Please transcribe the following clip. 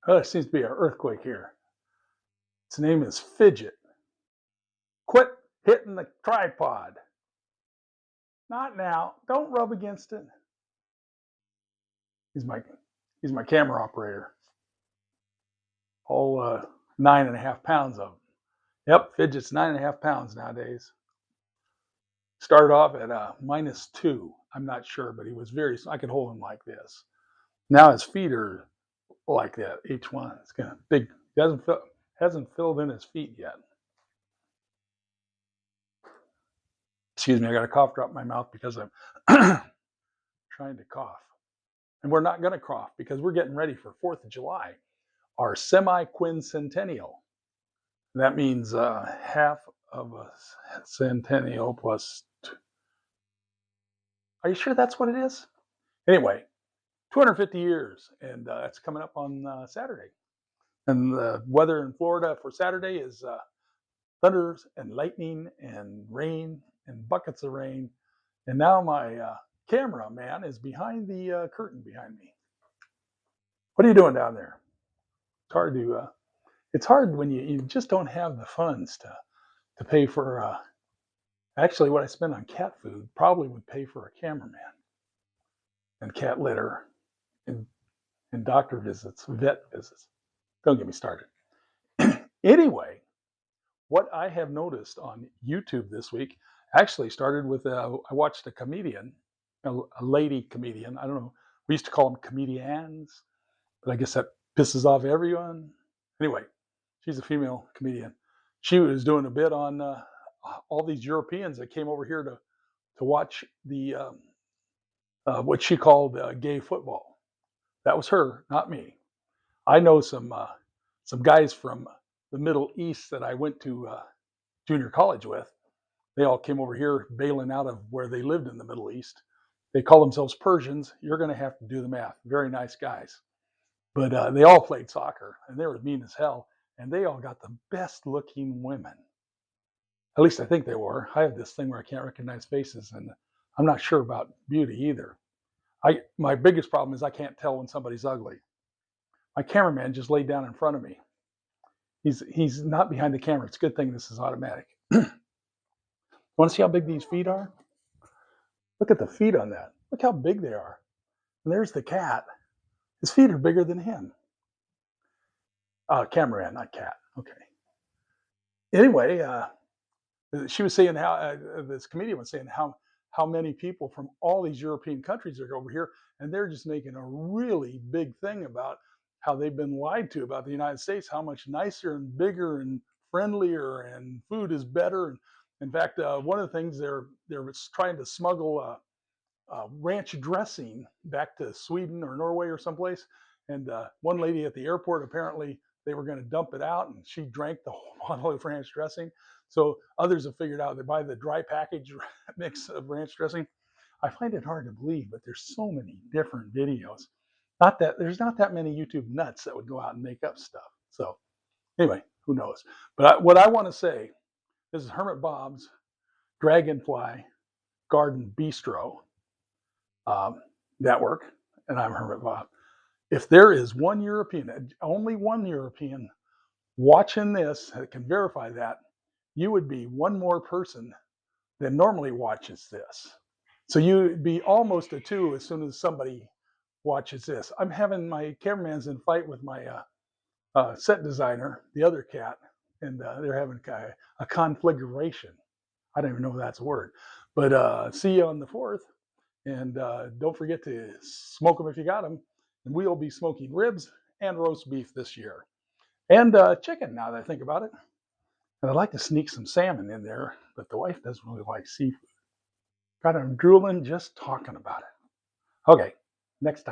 Oh, there seems to be an earthquake here. Its name is Fidget. Quit hitting the tripod. Not now. Don't rub against it. He's my he's my camera operator. All 9.5 pounds of him. Yep, Fidget's 9.5 pounds nowadays. Started off at -2. I'm not sure, but he was I could hold him like this. Now his feet are like that. Each one. It's kind of big. He hasn't filled in his feet yet. Excuse me, I got a cough drop in my mouth because I'm trying to cough. And we're not going to cough because we're getting ready for 4th of July, our semi-quincentennial. That means half of a centennial plus. Are you sure that's what it is? Anyway, 250 years, and that's coming up on Saturday. And the weather in Florida for Saturday is thunders and lightning and rain and buckets of rain. And now my cameraman is behind the curtain behind me. What are you doing down there? It's hard to. It's hard when you just don't have the funds to pay for. Actually, what I spend on cat food probably would pay for a cameraman and cat litter and doctor visits, vet visits. Don't get me started. Anyway, what I have noticed on YouTube this week actually started with I watched a comedian, a lady comedian. I don't know. We used to call them comedians, but I guess that pisses off everyone. Anyway, she's a female comedian. She was doing a bit on all these Europeans that came over here to watch the what she called gay football. That was her, not me. I know some guys from the Middle East that I went to junior college with. They all came over here bailing out of where they lived in the Middle East. They call themselves Persians. You're going to have to do the math. Very nice guys. But they all played soccer, and they were mean as hell. And they all got the best looking women. At least I think they were. I have this thing where I can't recognize faces, and I'm not sure about beauty either. My biggest problem is I can't tell when somebody's ugly. My cameraman just laid down in front of me. He's not behind the camera. It's a good thing this is automatic. Want to see how big these feet are? Look at the feet on that. Look how big they are. And there's the cat. His feet are bigger than him. Cameraman, not cat. Okay. Anyway, she was saying how this comedian was saying how many people from all these European countries are over here, and they're just making a really big thing about how they've been lied to about the United States, how much nicer and bigger and friendlier and food is better. And in fact, one of the things they're trying to smuggle ranch dressing back to Sweden or Norway or someplace. And one lady at the airport, apparently they were going to dump it out, and she drank the whole bottle of ranch dressing. So others have figured out they buy the dry package mix of ranch dressing. I find it hard to believe, but there's so many different videos. Not that there's not that many YouTube nuts that would go out and make up stuff. So anyway, who knows? But what I want to say, this is Hermit Bob's Dragonfly Garden Bistro network, and I'm Hermit Bob. If there is one European, only one European watching this that can verify that, you would be one more person than normally watches this. So you'd be almost a two as soon as somebody watches this. I'm having my cameraman's in fight with my set designer, the other cat, and they're having a conflagration. I don't even know if that's a word. But see you on the 4th. And don't forget to smoke them if you got them. And we'll be smoking ribs and roast beef this year. And chicken, now that I think about it. And I'd like to sneak some salmon in there, but the wife doesn't really like seafood. God, I'm drooling just talking about it. Okay, next time.